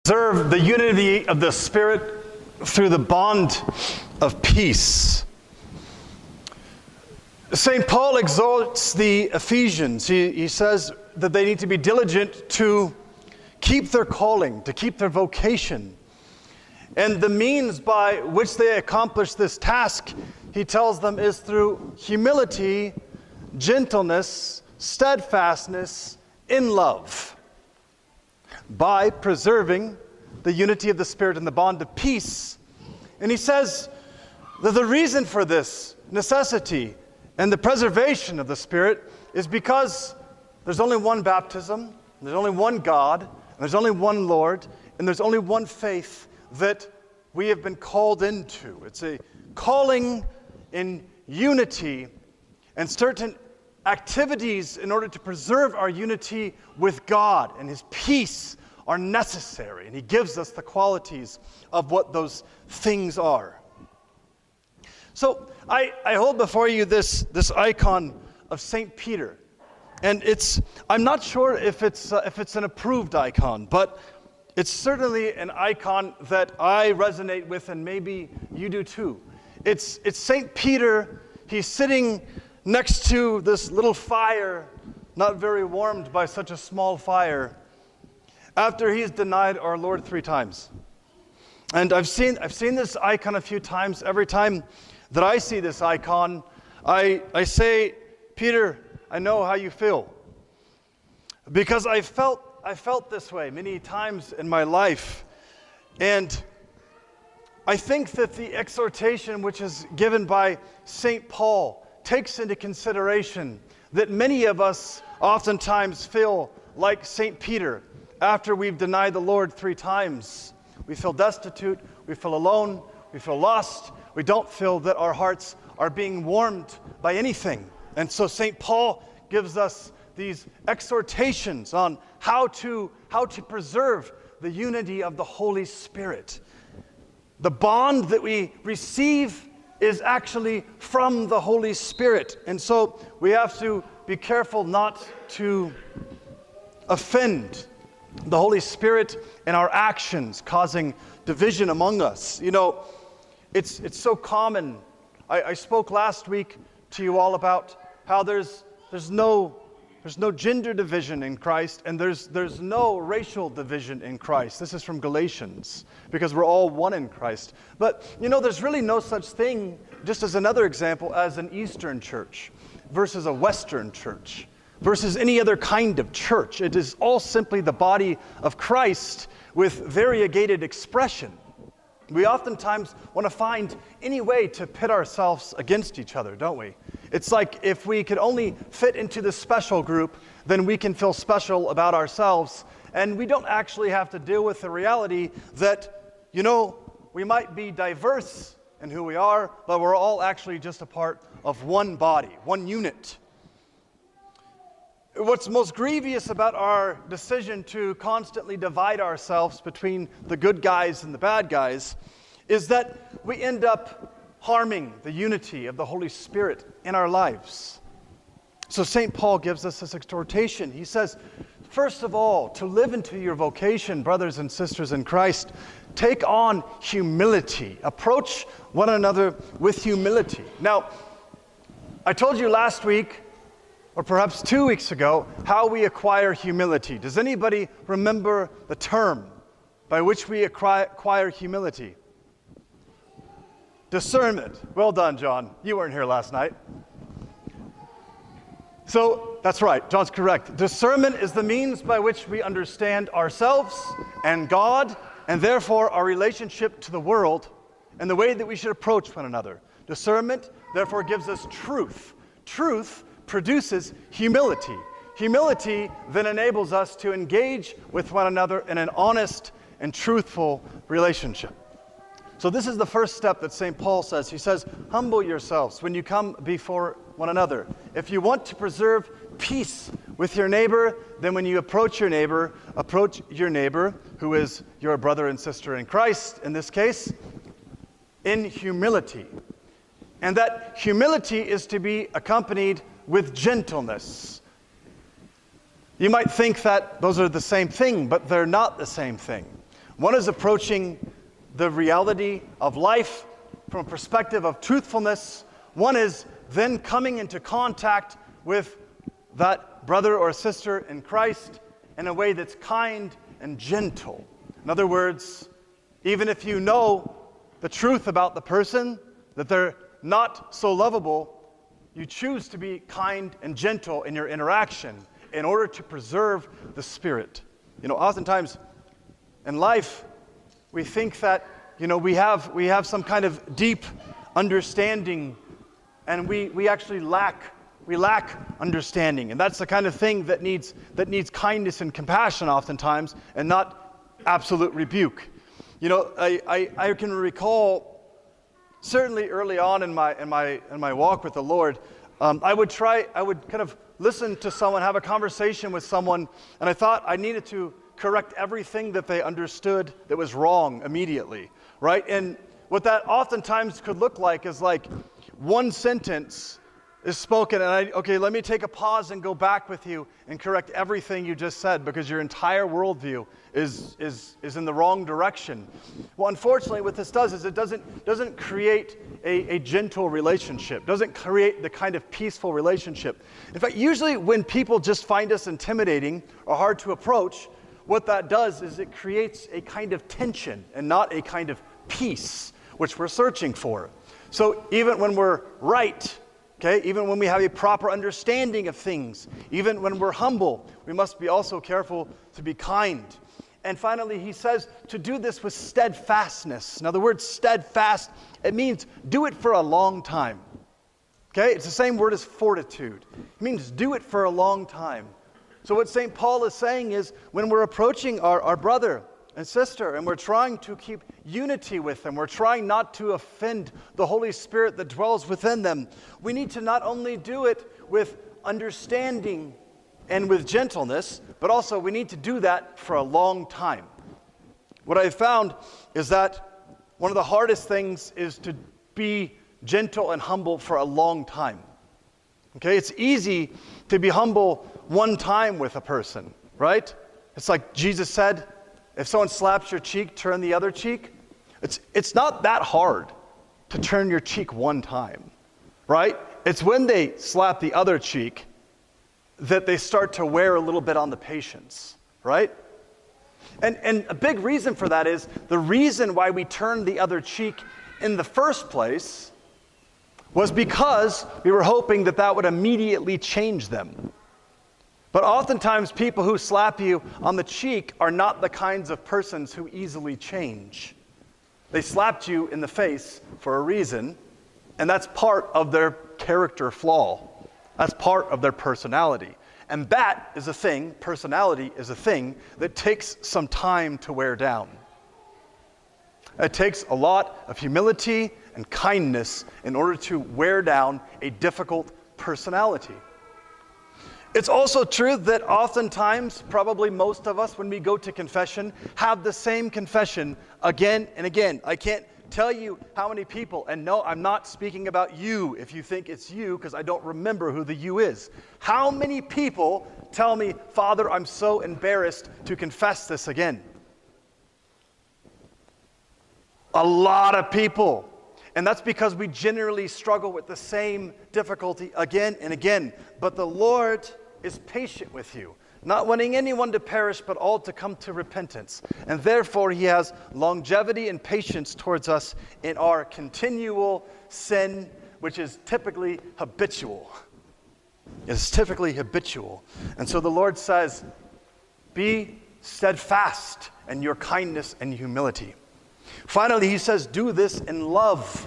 Preserve the unity of the Spirit through the bond of peace. St. Paul exhorts the Ephesians. He says that they need to be diligent to keep their calling, to keep their vocation. And the means by which they accomplish this task, he tells them, is through humility, gentleness, steadfastness, in love. By preserving the unity of the Spirit and the bond of peace. And he says that the reason for this necessity and the preservation of the Spirit is because there's only one baptism, there's only one God, and there's only one Lord, and there's only one faith that we have been called into. It's a calling in unity and certain activities in order to preserve our unity with God and His peace are necessary. And He gives us the qualities of what those things are. So I hold before you this icon of St. Peter. And I'm not sure if it's an approved icon, but it's certainly an icon that I resonate with, and maybe you do too. It's St. Peter. He's sitting next to this little fire, not very warmed by such a small fire, after he's denied our Lord 3 times. And I've seen this icon a few times. Every time that I see this icon, I say, Peter, I know how you feel. Because I felt this way many times in my life. And I think that the exhortation which is given by St. Paul takes into consideration that many of us oftentimes feel like St. Peter after we've denied the Lord 3 times. We feel destitute, we feel alone, we feel lost, we don't feel that our hearts are being warmed by anything. And so St. Paul gives us these exhortations on how to preserve the unity of the Holy Spirit. The bond that we receive is actually from the Holy Spirit. And so we have to be careful not to offend the Holy Spirit in our actions, causing division among us. You know, it's so common. I spoke last week to you all about how there's no gender division in Christ, and there's no racial division in Christ. This is from Galatians, because we're all one in Christ. But, you know, there's really no such thing, just as another example, as an Eastern church versus a Western church versus any other kind of church. It is all simply the body of Christ with variegated expression. We oftentimes want to find any way to pit ourselves against each other, don't we? It's like if we could only fit into the special group, then we can feel special about ourselves, and we don't actually have to deal with the reality that, you know, we might be diverse in who we are, but we're all actually just a part of one body, one unit. What's most grievous about our decision to constantly divide ourselves between the good guys and the bad guys is that we end up harming the unity of the Holy Spirit in our lives. So St. Paul gives us this exhortation. He says, first of all, to live into your vocation, brothers and sisters in Christ, take on humility. Approach one another with humility. Now, I told you last week, or perhaps 2 weeks ago, how we acquire humility. Does anybody remember the term by which we acquire humility? Discernment. Well done, John. You weren't here last night. So, that's right, John's correct. Discernment is the means by which we understand ourselves and God, and therefore our relationship to the world, and the way that we should approach one another. Discernment, therefore, gives us truth. Truth produces humility. Humility then enables us to engage with one another in an honest and truthful relationship. So this is the first step that St. Paul says. He says, humble yourselves when you come before one another. If you want to preserve peace with your neighbor, then when you approach your neighbor who is your brother and sister in Christ, in this case, in humility. And that humility is to be accompanied with gentleness. You might think that those are the same thing, but they're not the same thing. One is approaching the reality of life from a perspective of truthfulness. One is then coming into contact with that brother or sister in Christ in a way that's kind and gentle. In other words, even if you know the truth about the person, that they're not so lovable, you choose to be kind and gentle in your interaction in order to preserve the spirit. Oftentimes in life, we think that, we have some kind of deep understanding, and we actually lack understanding. And that's the kind of thing that needs kindness and compassion oftentimes, and not absolute rebuke. I can recall, certainly early on in my walk with the Lord, I would kind of listen to someone, have a conversation with someone, and I thought I needed to correct everything that they understood that was wrong immediately, right? And what that oftentimes could look like is like one sentence is spoken, and let me take a pause and go back with you and correct everything you just said, because your entire worldview is in the wrong direction. Well, unfortunately, what this does is it doesn't create a gentle relationship, doesn't create the kind of peaceful relationship. In fact, usually when people just find us intimidating or hard to approach, what that does is it creates a kind of tension and not a kind of peace, which we're searching for. So even when we're right, even when we have a proper understanding of things, even when we're humble, we must be also careful to be kind. And finally, he says to do this with steadfastness. Now, the word steadfast, it means do it for a long time. It's the same word as fortitude. It means do it for a long time. So what St. Paul is saying is when we're approaching our brother and sister and we're trying to keep unity with them, we're trying not to offend the Holy Spirit that dwells within them, we need to not only do it with understanding and with gentleness, but also we need to do that for a long time. What I've found is that one of the hardest things is to be gentle and humble for a long time. It's easy to be humble one time with a person, right? It's like Jesus said, if someone slaps your cheek, turn the other cheek. It's not that hard to turn your cheek one time, right? It's when they slap the other cheek that they start to wear a little bit on the patience, right? And a big reason for that is the reason why we turned the other cheek in the first place was because we were hoping that would immediately change them. But oftentimes people who slap you on the cheek are not the kinds of persons who easily change. They slapped you in the face for a reason, and that's part of their character flaw. That's part of their personality. And that is a thing, personality is a thing that takes some time to wear down. It takes a lot of humility and kindness in order to wear down a difficult personality. It's also true that oftentimes, probably most of us, when we go to confession, have the same confession again and again. I can't tell you how many people, and no, I'm not speaking about you if you think it's you, because I don't remember who the you is. How many people tell me, Father, I'm so embarrassed to confess this again? A lot of people. And that's because we generally struggle with the same difficulty again and again. But the Lord is patient with you, not wanting anyone to perish, but all to come to repentance. And therefore, he has longevity and patience towards us in our continual sin, which is typically habitual. It's typically habitual. And so the Lord says, be steadfast in your kindness and humility. Finally, he says, do this in love.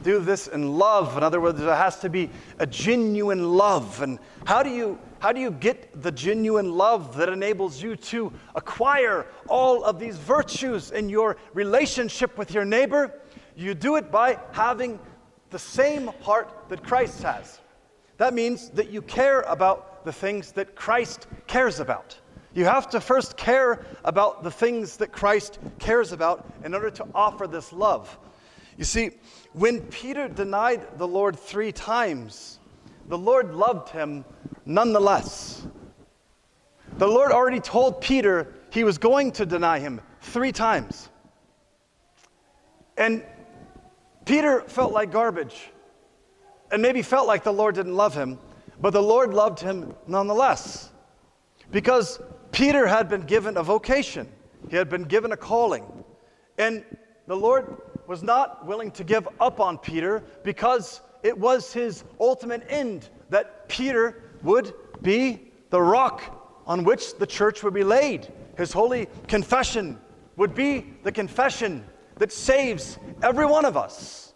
Do this in love. In other words, there has to be a genuine love. And how do you get the genuine love that enables you to acquire all of these virtues in your relationship with your neighbor? You do it by having the same heart that Christ has. That means that you care about the things that Christ cares about. You have to first care about the things that Christ cares about in order to offer this love. You see, when Peter denied the Lord 3 times, the Lord loved him nonetheless. The Lord already told Peter he was going to deny him 3 times. And Peter felt like garbage, and maybe felt like the Lord didn't love him, but the Lord loved him nonetheless. Because Peter had been given a vocation. He had been given a calling. And the Lord was not willing to give up on Peter because it was his ultimate end that Peter would be the rock on which the church would be laid. His holy confession would be the confession that saves every one of us.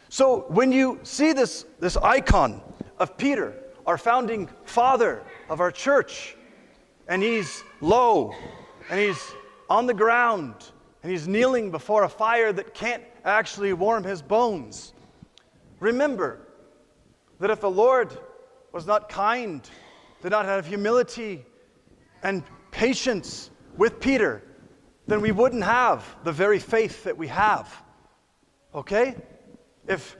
So when you see this icon of Peter, our founding father of our church, and he's low, and he's on the ground, and he's kneeling before a fire that can't actually warm his bones, remember that if the Lord was not kind, did not have humility and patience with Peter, then we wouldn't have the very faith that we have. Okay? If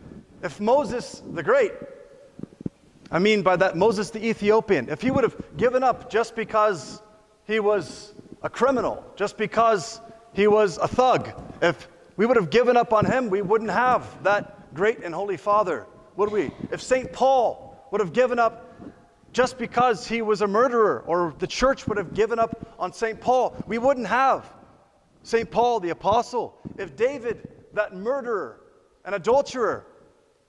Moses the Great, I mean by that Moses the Ethiopian, if he would have given up just because he was a criminal, just because he was a thug, if we would have given up on him, we wouldn't have that great and holy Father, would we? If St. Paul would have given up just because he was a murderer, or the church would have given up on St. Paul, we wouldn't have St. Paul the Apostle. If David, that murderer and adulterer,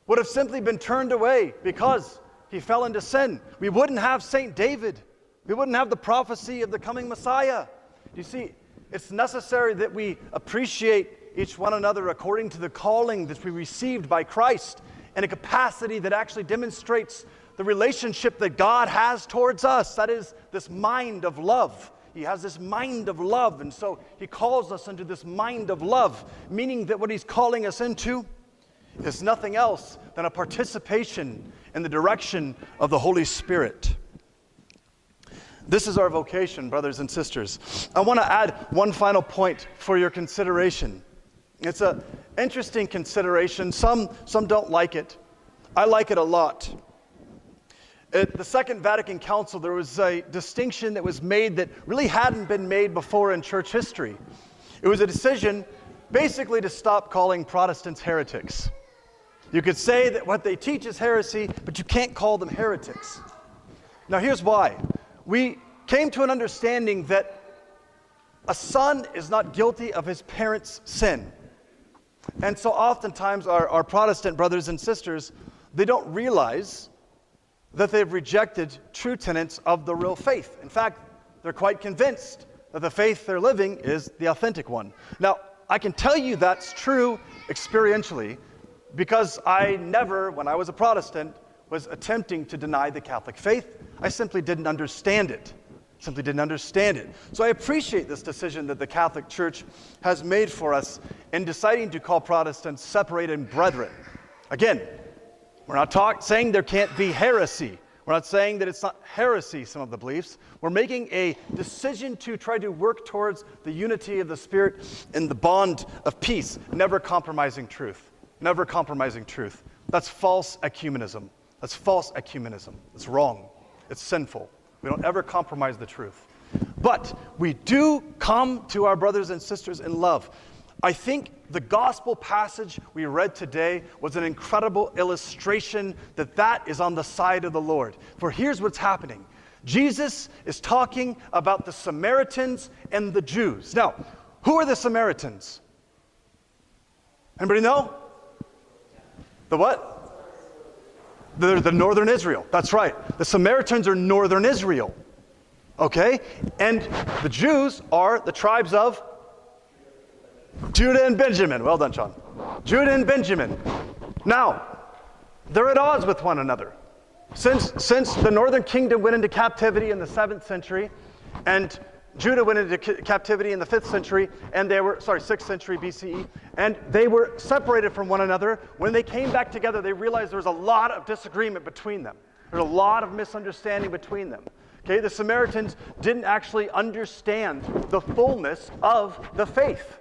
would have simply been turned away because he fell into sin, we wouldn't have St. David. We wouldn't have the prophecy of the coming Messiah. You see, it's necessary that we appreciate each one another according to the calling that we received by Christ, in a capacity that actually demonstrates the relationship that God has towards us. That is this mind of love. He has this mind of love, and so he calls us into this mind of love, meaning that what he's calling us into is nothing else than a participation in the direction of the Holy Spirit. This is our vocation, brothers and sisters. I want to add one final point for your consideration. It's an interesting consideration. Some don't like it. I like it a lot. At the Second Vatican Council, there was a distinction that was made that really hadn't been made before in church history. It was a decision basically to stop calling Protestants heretics. You could say that what they teach is heresy, but you can't call them heretics. Now here's why. We came to an understanding that a son is not guilty of his parents' sin. And so oftentimes our Protestant brothers and sisters, they don't realize that they've rejected true tenets of the real faith. In fact, they're quite convinced that the faith they're living is the authentic one. Now, I can tell you that's true experientially, because I never, when I was a Protestant, was attempting to deny the Catholic faith. I simply didn't understand it. So I appreciate this decision that the Catholic Church has made for us in deciding to call Protestants separated brethren. Again, we're not saying there can't be heresy. We're not saying that it's not heresy, some of the beliefs. We're making a decision to try to work towards the unity of the Spirit and the bond of peace, never compromising truth. Never compromising truth. That's false ecumenism. It's wrong. It's sinful. We don't ever compromise the truth. But we do come to our brothers and sisters in love. I think the gospel passage we read today was an incredible illustration that is on the side of the Lord. For here's what's happening. Jesus is talking about the Samaritans and the Jews. Now, who are the Samaritans? Anybody know? The what? They're the northern Israel. That's right. The Samaritans are northern Israel. Okay? And the Jews are the tribes of Judah and Benjamin. Well done, Sean. Judah and Benjamin. Now, they're at odds with one another. Since the northern kingdom went into captivity in the 7th century, and Judah went into captivity in the 5th century, and 6th century BCE, and they were separated from one another. When they came back together, they realized there was a lot of disagreement between them. There's a lot of misunderstanding between them. Okay, the Samaritans didn't actually understand the fullness of the faith.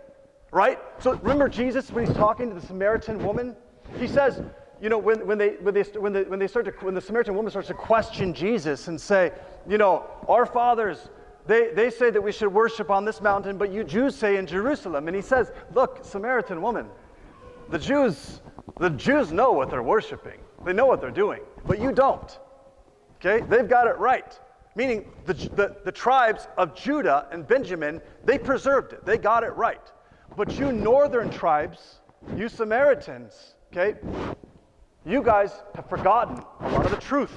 Right? So remember Jesus, when he's talking to the Samaritan woman, he says, you know, when the Samaritan woman starts to question Jesus and say, you know, our fathers they say that we should worship on this mountain, but you Jews say in Jerusalem. And he says, look, Samaritan woman, the Jews know what they're worshiping. They know what they're doing, but you don't. Okay? They've got it right. Meaning the tribes of Judah and Benjamin, they preserved it. They got it right. But you northern tribes, you Samaritans, okay, you guys have forgotten a lot of the truth.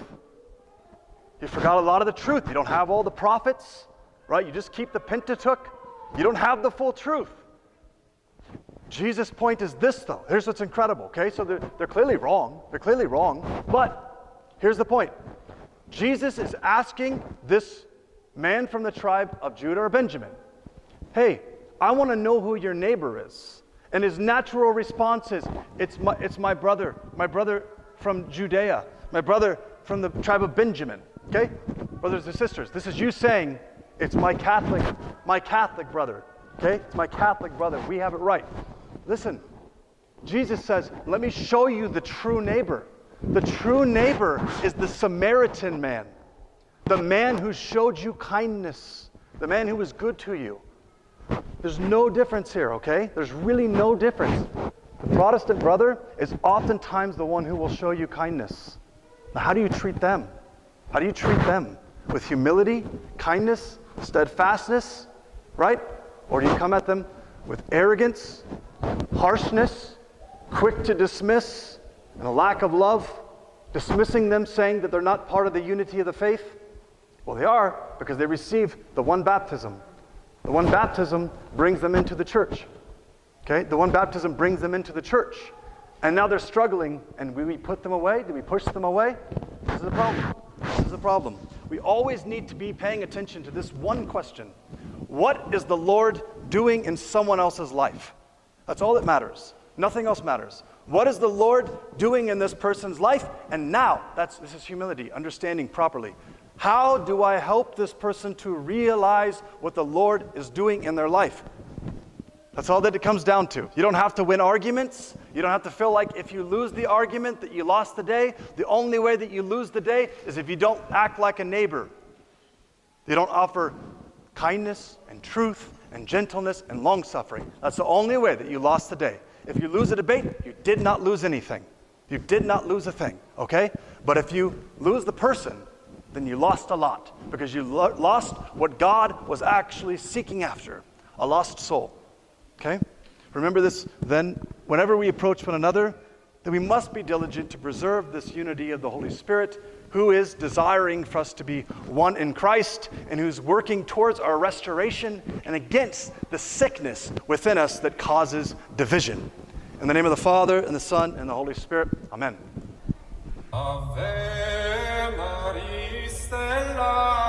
You forgot a lot of the truth. You don't have all the prophets, right? You just keep the Pentateuch. You don't have the full truth. Jesus' point is this, though. Here's what's incredible, okay? So they're clearly wrong. They're clearly wrong. But here's the point. Jesus is asking this man from the tribe of Judah or Benjamin, hey, I want to know who your neighbor is. And his natural response is, it's my brother from Judea, my brother from the tribe of Benjamin. Okay? Brothers and sisters, this is you saying, it's my Catholic brother. Okay? It's my Catholic brother. We have it right. Listen, Jesus says, let me show you the true neighbor. The true neighbor is the Samaritan man. The man who showed you kindness. The man who was good to you. There's no difference here, okay? There's really no difference. The Protestant brother is oftentimes the one who will show you kindness. Now, how do you treat them? How do you treat them? With humility, kindness, steadfastness, right? Or do you come at them with arrogance, harshness, quick to dismiss, and a lack of love, dismissing them, saying that they're not part of the unity of the faith? Well, they are, because they receive the one baptism. The one baptism brings them into the church. Okay? The one baptism brings them into the church. And now they're struggling, and we put them away? Do we push them away? This is the problem. This is the problem. We always need to be paying attention to this one question. What is the Lord doing in someone else's life? That's all that matters. Nothing else matters. What is the Lord doing in this person's life? And now, this is humility, understanding properly. How do I help this person to realize what the Lord is doing in their life? That's all that it comes down to. You don't have to win arguments. You don't have to feel like if you lose the argument that you lost the day. The only way that you lose the day is if you don't act like a neighbor. You don't offer kindness and truth and gentleness and long-suffering. That's the only way that you lost the day. If you lose a debate, you did not lose anything. You did not lose a thing, okay? But if you lose the person, then you lost a lot, because you lost what God was actually seeking after, a lost soul, okay? Remember this then, whenever we approach one another, that we must be diligent to preserve this unity of the Holy Spirit, who is desiring for us to be one in Christ, and who's working towards our restoration and against the sickness within us that causes division. In the name of the Father, and the Son, and the Holy Spirit. Amen. Ave Maria Stella